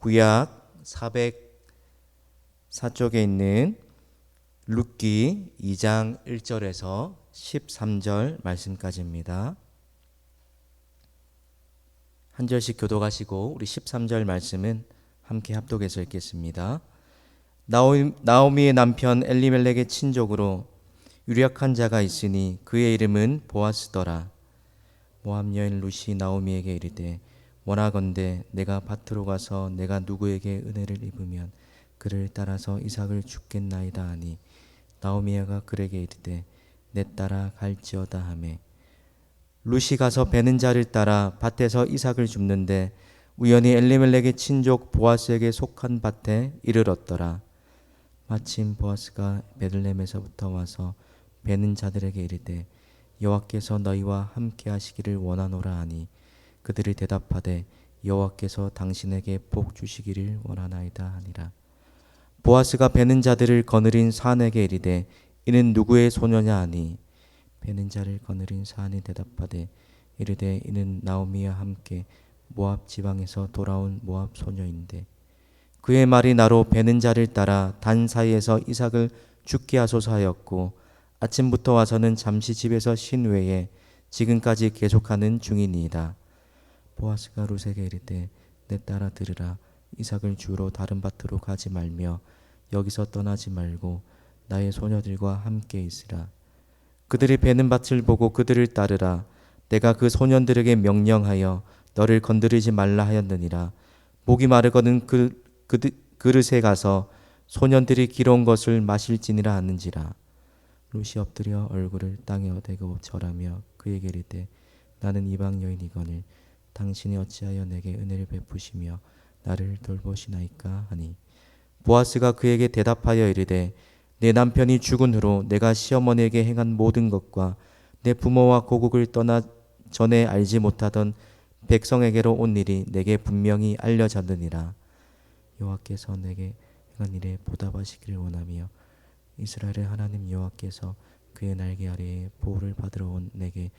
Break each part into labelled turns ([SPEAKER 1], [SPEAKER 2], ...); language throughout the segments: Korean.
[SPEAKER 1] 구약 404쪽에 있는 룻기 2장 1절에서 13절 말씀까지입니다. 한 절씩 교독하시고 우리 13절 말씀은 함께 합독해서 읽겠습니다. 나오미의 남편 엘리멜렉의 친족으로 유력한 자가 있으니 그의 이름은 보아스더라. 모압 여인 룻이 나오미에게 이르되 원하건대 내가 밭으로 가서 내가 누구에게 은혜를 입으면 그를 따라서 이삭을 줍겠나이다 하니 나오미가 그에게 이르되 내 따라 갈지어다 하매 룻이 가서 베는 자를 따라 밭에서 이삭을 줍는데 우연히 엘리멜렉의 친족 보아스에게 속한 밭에 이르렀더라. 마침 보아스가 베들레헴에서부터 와서 베는 자들에게 이르되 여호와께서 너희와 함께 하시기를 원하노라 하니 그들이 대답하되 여호와께서 당신에게 복 주시기를 원하나이다 하니라. 보아스가 베는 자들을 거느린 사안에게 이르되 이는 누구의 소녀냐 하니 베는 자를 거느린 사안이 대답하되 이르되 이는 나오미와 함께 모압 지방에서 돌아온 모압 소녀인데 그의 말이 나로 베는 자를 따라 단 사이에서 이삭을 죽게 하소서 하였고 아침부터 와서는 잠시 집에서 쉰 외에 지금까지 계속하는 중이니이다. 보아스가 룻에게 이르되 내 딸아 들으라. 이삭을 주우러 다른 밭으로 가지 말며 여기서 떠나지 말고 나의 소녀들과 함께 있으라. 그들이 베는 밭을 보고 그들을 따르라. 내가 그 소년들에게 명령하여 너를 건드리지 말라 하였느니라. 목이 마르거든 그릇에 가서 소년들이 기러운 것을 마실지니라 하는지라. 룻이 엎드려 얼굴을 땅에 어대고 절하며 그에게 이르되 나는 이방 여인이거늘 당신이 어찌하여 내게 은혜를 베푸시며 나를 돌보시나이까 하니 보아스가 그에게 대답하여 이르되 내 남편이 죽은 후로 내가 시어머니에게 행한 모든 것과 내 부모와 고국을 떠나 전에 알지 못하던 백성에게로 온 일이 내게 분명히 알려졌느니라. 여호와께서 내게 행한 일에 보답하시기를 원하며 이스라엘의 하나님 여호와께서 그의 날개 아래에 보호를 받으러 온 내게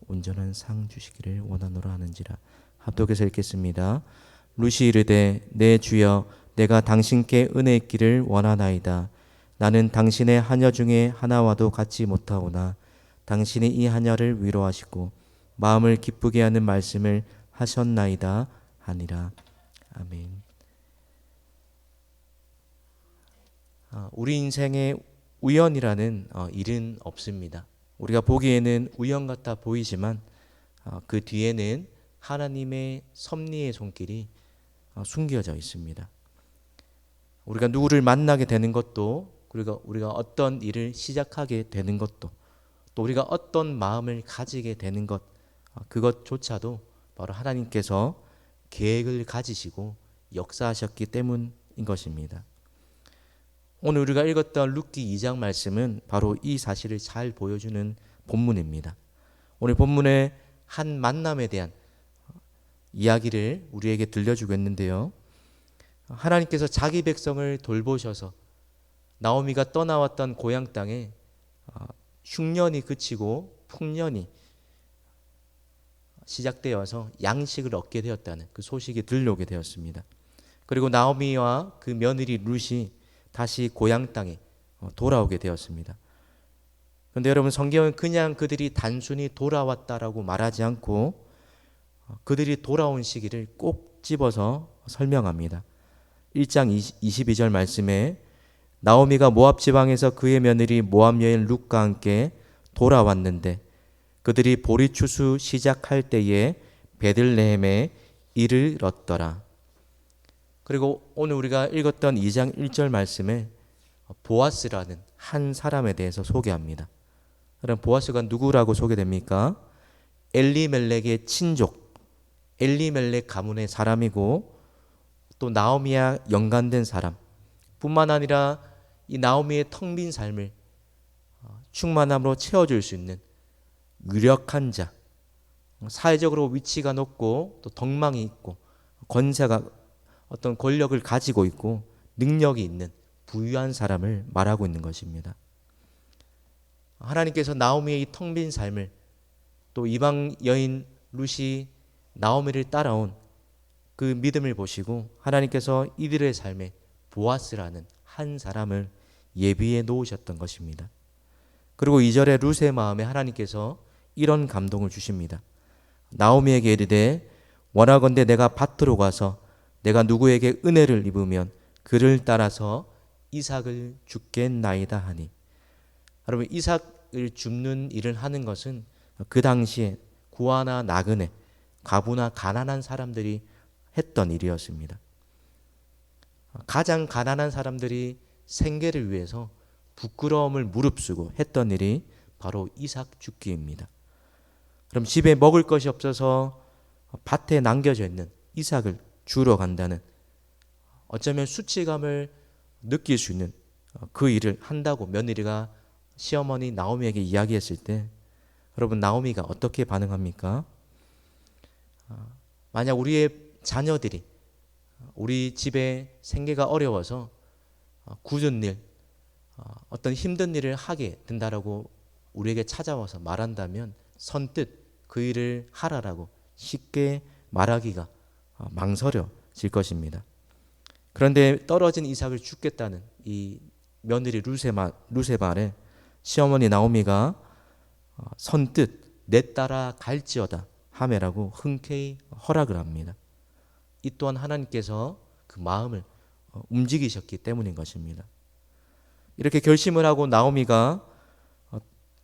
[SPEAKER 1] 온전한 상 주시기를 원하노라 하는지라. 합독해서 읽겠습니다. 룻이 이르되 내 주여 내가 당신께 은혜 있기를 원하나이다. 나는 당신의 하녀 중에 하나와도 같지 못하오나 당신이 이 하녀를 위로하시고 마음을 기쁘게 하는 말씀을 하셨나이다 하니라. 아멘. 우리 인생에 우연이라는 일은 없습니다. 우리가 보기에는 우연 같아 보이지만 그 뒤에는 하나님의 섭리의 손길이 숨겨져 있습니다. 우리가 누구를 만나게 되는 것도, 그리고 우리가 어떤 일을 시작하게 되는 것도, 또 우리가 어떤 마음을 가지게 되는 것, 그것조차도 바로 하나님께서 계획을 가지시고 역사하셨기 때문인 것입니다. 오늘 우리가 읽었던 룻기 2장 말씀은 바로 이 사실을 잘 보여주는 본문입니다. 오늘 본문의 한 만남에 대한 이야기를 우리에게 들려주고 있는데요. 하나님께서 자기 백성을 돌보셔서 나오미가 떠나왔던 고향 땅에 흉년이 그치고 풍년이 시작되어서 양식을 얻게 되었다는 그 소식이 들려오게 되었습니다. 그리고 나오미와 그 며느리 룻이 다시 고향 땅에 돌아오게 되었습니다. 그런데 여러분, 성경은 그냥 그들이 단순히 돌아왔다라고 말하지 않고 그들이 돌아온 시기를 꼭 집어서 설명합니다. 1장 22절 말씀에 나오미가 모압 지방에서 그의 며느리 모압 여인 룻과 함께 돌아왔는데 그들이 보리 추수 시작할 때에 베들레헴에 이르렀더라. 그리고 오늘 우리가 읽었던 2장 1절 말씀에 보아스라는 한 사람에 대해서 소개합니다. 그럼 보아스가 누구라고 소개됩니까? 엘리멜렉의 친족, 엘리멜렉 가문의 사람이고 또 나오미와 연관된 사람 뿐만 아니라 이 나오미의 텅 빈 삶을 충만함으로 채워줄 수 있는 유력한 자, 사회적으로 위치가 높고 또 덕망이 있고 권세가 어떤 권력을 가지고 있고 능력이 있는 부유한 사람을 말하고 있는 것입니다. 하나님께서 나오미의 이 텅 빈 삶을, 또 이방 여인 룻이 나오미를 따라온 그 믿음을 보시고 하나님께서 이들의 삶에 보아스라는 한 사람을 예비해 놓으셨던 것입니다. 그리고 2절에 룻의 마음에 하나님께서 이런 감동을 주십니다. 나오미에게 이르되 원하건대 내가 밭으로 가서 내가 누구에게 은혜를 입으면 그를 따라서 이삭을 죽겠나이다 하니. 여러분, 이삭을 줍는 일을 하는 것은 그 당시에 구하나 나그네, 과부나 가난한 사람들이 했던 일이었습니다. 가장 가난한 사람들이 생계를 위해서 부끄러움을 무릅쓰고 했던 일이 바로 이삭 죽기입니다. 그럼 집에 먹을 것이 없어서 밭에 남겨져 있는 이삭을 주러 간다는, 어쩌면 수치감을 느낄 수 있는 그 일을 한다고 며느리가 시어머니 나오미에게 이야기했을 때 여러분, 나오미가 어떻게 반응합니까? 만약 우리의 자녀들이 우리 집에 생계가 어려워서 굳은 일, 어떤 힘든 일을 하게 된다라고 우리에게 찾아와서 말한다면 선뜻 그 일을 하라라고 쉽게 말하기가 망설여질 것입니다. 그런데 떨어진 이삭을 죽겠다는 이 며느리 룻의 말에 시어머니 나오미가 선뜻 내 따라 갈지어다 하매라고 흔쾌히 허락을 합니다. 이 또한 하나님께서 그 마음을 움직이셨기 때문인 것입니다. 이렇게 결심을 하고 나오미가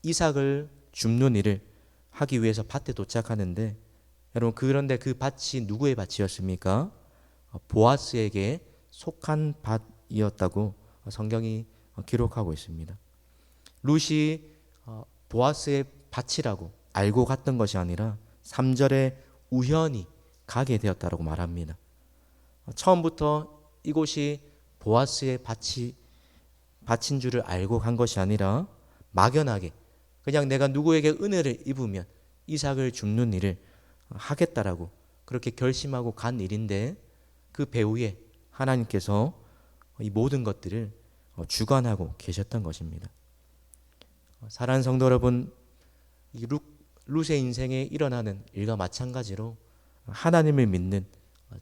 [SPEAKER 1] 이삭을 줍는 일을 하기 위해서 밭에 도착하는데, 여러분, 그런데 그 밭이 누구의 밭이었습니까? 보아스에게 속한 밭이었다고 성경이 기록하고 있습니다. 룻이 보아스의 밭이라고 알고 갔던 것이 아니라 3절에 우연히 가게 되었다고 말합니다. 처음부터 이곳이 보아스의 밭인 줄을 알고 간 것이 아니라 막연하게 그냥 내가 누구에게 은혜를 입으면 이삭을 줍는 일을 하겠다라고 그렇게 결심하고 간 일인데, 그 배후에 하나님께서 이 모든 것들을 주관하고 계셨던 것입니다. 사랑하는 성도 여러분, 이 룻의 인생에 일어나는 일과 마찬가지로 하나님을 믿는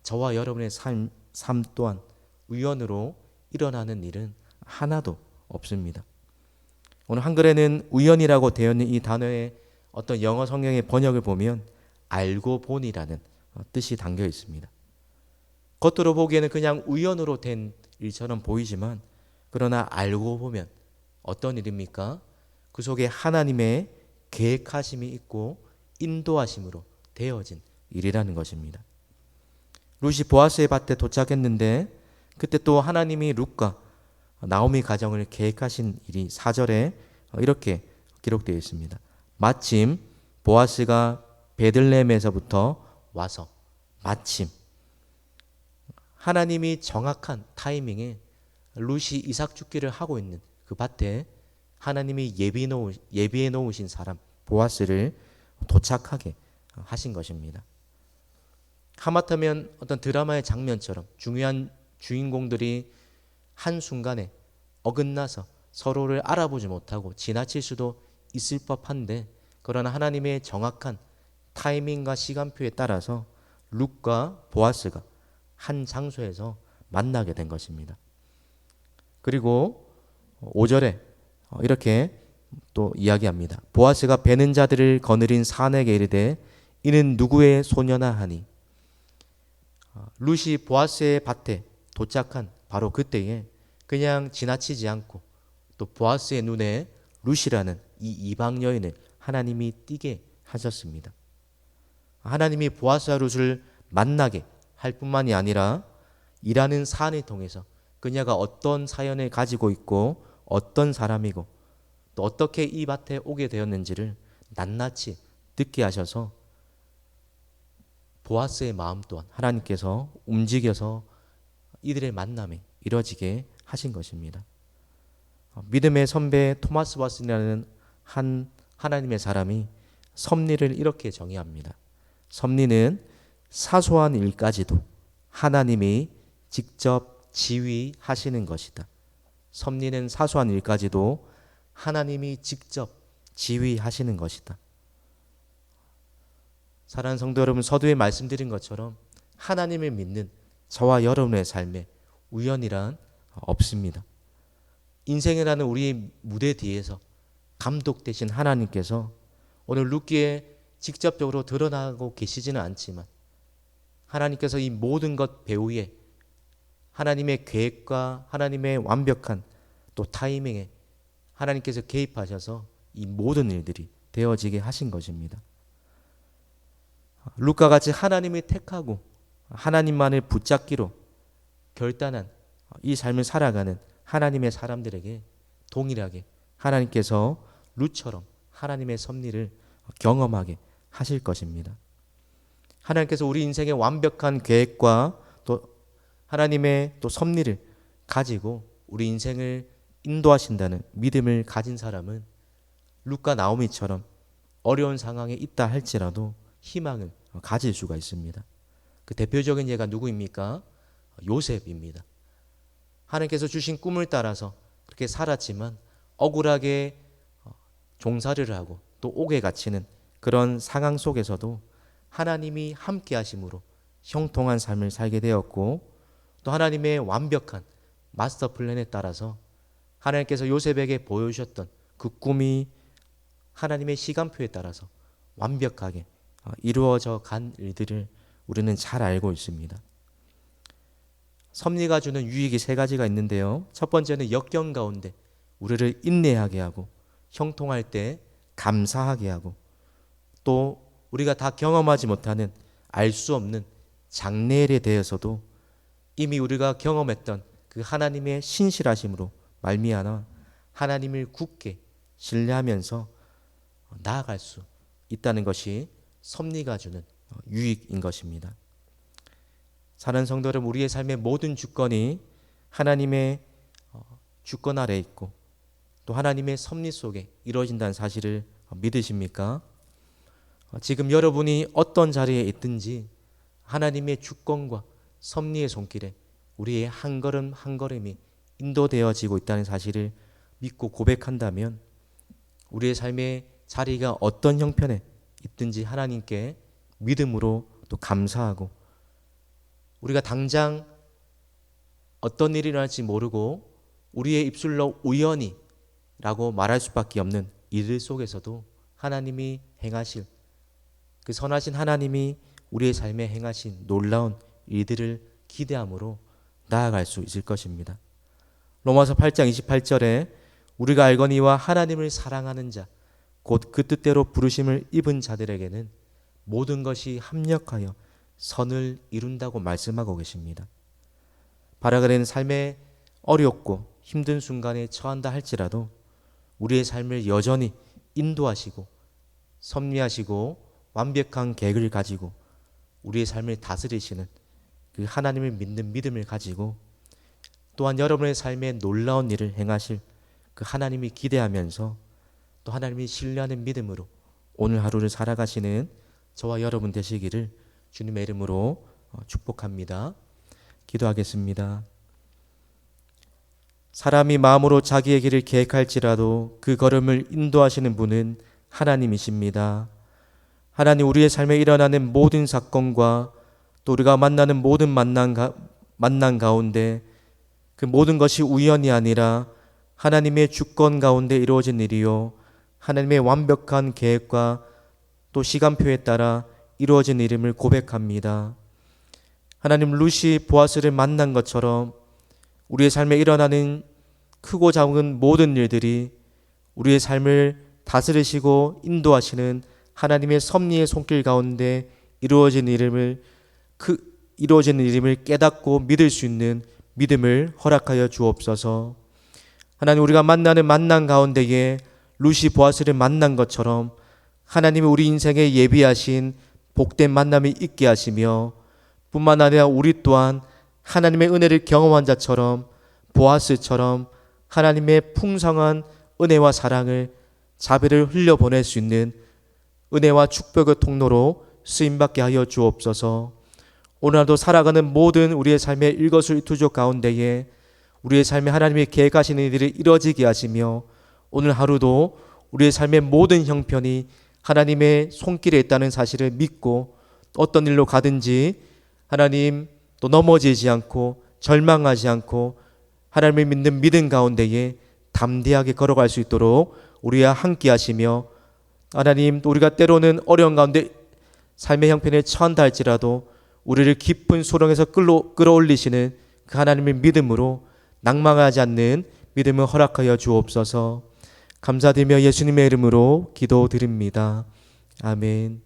[SPEAKER 1] 저와 여러분의 삶 또한 우연으로 일어나는 일은 하나도 없습니다. 오늘 한글에는 우연이라고 되어 있는 이 단어의 어떤 영어 성경의 번역을 보면 알고 보니라는 뜻이 담겨 있습니다. 겉으로 보기에는 그냥 우연으로 된 일처럼 보이지만, 그러나 알고 보면 어떤 일입니까? 그 속에 하나님의 계획하심이 있고 인도하심으로 되어진 일이라는 것입니다. 룻이 보아스의 밭에 도착했는데 그때 또 하나님이 룻과 나오미 가정을 계획하신 일이 4절에 이렇게 기록되어 있습니다. 마침 보아스가 베들레헴에서부터 와서, 마침 하나님이 정확한 타이밍에 룻이 이삭 죽기를 하고 있는 그 밭에 하나님이 예비해 놓으신 사람 보아스를 도착하게 하신 것입니다. 하마터면 어떤 드라마의 장면처럼 중요한 주인공들이 한순간에 어긋나서 서로를 알아보지 못하고 지나칠 수도 있을 법한데, 그러나 하나님의 정확한 타이밍과 시간표에 따라서 룻과 보아스가 한 장소에서 만나게 된 것입니다. 그리고 5절에 이렇게 또 이야기합니다. 보아스가 베는 자들을 거느린 사내에게 이르되 이는 누구의 소녀나 하니. 룻이 보아스의 밭에 도착한 바로 그때에 그냥 지나치지 않고 또 보아스의 눈에 룻이라는 이 이방 여인을 하나님이 띄게 하셨습니다. 하나님이 보아스와 룻을 만나게 할 뿐만이 아니라 일하는 사안을 통해서 그녀가 어떤 사연을 가지고 있고 어떤 사람이고 또 어떻게 이 밭에 오게 되었는지를 낱낱이 듣게 하셔서 보아스의 마음 또한 하나님께서 움직여서 이들의 만남이 이루어지게 하신 것입니다. 믿음의 선배 토마스 왓슨이라는 한 하나님의 사람이 섭리를 이렇게 정의합니다. 섭리는 사소한 일까지도 하나님이 직접 지휘하시는 것이다. 섭리는 사소한 일까지도 하나님이 직접 지휘하시는 것이다. 사랑하는 성도 여러분, 서두에 말씀드린 것처럼 하나님을 믿는 저와 여러분의 삶에 우연이란 없습니다. 인생이라는 우리의 무대 뒤에서 감독되신 하나님께서 오늘 룻기에 직접적으로 드러나고 계시지는 않지만 하나님께서 이 모든 것 배후에 하나님의 계획과 하나님의 완벽한 또 타이밍에 하나님께서 개입하셔서 이 모든 일들이 되어지게 하신 것입니다. 룻과 같이 하나님을 택하고 하나님만을 붙잡기로 결단한 이 삶을 살아가는 하나님의 사람들에게 동일하게 하나님께서 룻처럼 하나님의 섭리를 경험하게 하실 것입니다. 하나님께서 우리 인생의 완벽한 계획과 또 하나님의 또 섭리를 가지고 우리 인생을 인도하신다는 믿음을 가진 사람은 룻과 나오미처럼 어려운 상황에 있다 할지라도 희망을 가질 수가 있습니다. 그 대표적인 예가 누구입니까? 요셉입니다. 하나님께서 주신 꿈을 따라서 그렇게 살았지만 억울하게 종살이를 하고 또 옥에 갇히는 그런 상황 속에서도 하나님이 함께 하심으로 형통한 삶을 살게 되었고 또 하나님의 완벽한 마스터 플랜에 따라서 하나님께서 요셉에게 보여주셨던 그 꿈이 하나님의 시간표에 따라서 완벽하게 이루어져 간 일들을 우리는 잘 알고 있습니다. 섭리가 주는 유익이 세 가지가 있는데요. 첫 번째는 역경 가운데 우리를 인내하게 하고 형통할 때 감사하게 하고 또 우리가 다 경험하지 못하는 알 수 없는 장래일에 대해서도 이미 우리가 경험했던 그 하나님의 신실하심으로 말미암아 하나님을 굳게 신뢰하면서 나아갈 수 있다는 것이 섭리가 주는 유익인 것입니다. 사랑하는 성도 여러분, 우리의 삶의 모든 주권이 하나님의 주권 아래에 있고 또 하나님의 섭리 속에 이루어진다는 사실을 믿으십니까? 지금 여러분이 어떤 자리에 있든지 하나님의 주권과 섭리의 손길에 우리의 한 걸음 한 걸음이 인도되어지고 있다는 사실을 믿고 고백한다면 우리의 삶의 자리가 어떤 형편에 있든지 하나님께 믿음으로 또 감사하고 우리가 당장 어떤 일이 일어날지 모르고 우리의 입술로 우연히 라고 말할 수밖에 없는 일들 속에서도 하나님이 행하실 그 선하신 하나님이 우리의 삶에 행하신 놀라운 일들을 기대함으로 나아갈 수 있을 것입니다. 로마서 8장 28절에 우리가 알거니와 하나님을 사랑하는 자 곧 그 뜻대로 부르심을 입은 자들에게는 모든 것이 합력하여 선을 이룬다고 말씀하고 계십니다. 바라가는 삶에 어렵고 힘든 순간에 처한다 할지라도 우리의 삶을 여전히 인도하시고 섭리하시고 완벽한 계획을 가지고 우리의 삶을 다스리시는 그 하나님을 믿는 믿음을 가지고 또한 여러분의 삶에 놀라운 일을 행하실 그 하나님이 기대하면서 또 하나님이 신뢰하는 믿음으로 오늘 하루를 살아가시는 저와 여러분 되시기를 주님의 이름으로 축복합니다. 기도하겠습니다. 사람이 마음으로 자기의 길을 계획할지라도 그 걸음을 인도하시는 분은 하나님이십니다. 하나님, 우리의 삶에 일어나는 모든 사건과 또 우리가 만나는 모든 만남 가운데 그 모든 것이 우연이 아니라 하나님의 주권 가운데 이루어진 일이요 하나님의 완벽한 계획과 또 시간표에 따라 이루어진 일임을 고백합니다. 하나님, 룻이 보아스를 만난 것처럼 우리의 삶에 일어나는 크고 작은 모든 일들이 우리의 삶을 다스리시고 인도하시는 하나님의 섭리의 손길 가운데 이루어진 일임을 깨닫고 믿을 수 있는 믿음을 허락하여 주옵소서. 하나님, 우리가 만나는 만남 가운데에 룻이 보아스를 만난 것처럼 하나님이 우리 인생에 예비하신 복된 만남이 있게 하시며 뿐만 아니라 우리 또한 하나님의 은혜를 경험한 자처럼 보아스처럼 하나님의 풍성한 은혜와 사랑을 자비를 흘려보낼 수 있는 은혜와 축복의 통로로 쓰임받게 하여 주옵소서. 오늘도 살아가는 모든 우리의 삶의 일거수일투족 가운데에 우리의 삶에 하나님이 계획하시는 일들이 이루어지게 하시며 오늘 하루도 우리의 삶의 모든 형편이 하나님의 손길에 있다는 사실을 믿고 어떤 일로 가든지 하나님 또 넘어지지 않고 절망하지 않고 하나님을 믿는 믿음 가운데에 담대하게 걸어갈 수 있도록 우리와 함께 하시며, 하나님 또 우리가 때로는 어려운 가운데 삶의 형편에 처한다 할지라도 우리를 깊은 소령에서 끌어올리시는 그 하나님의 믿음으로 낭망하지 않는 믿음을 허락하여 주옵소서. 감사드리며 예수님의 이름으로 기도드립니다. 아멘.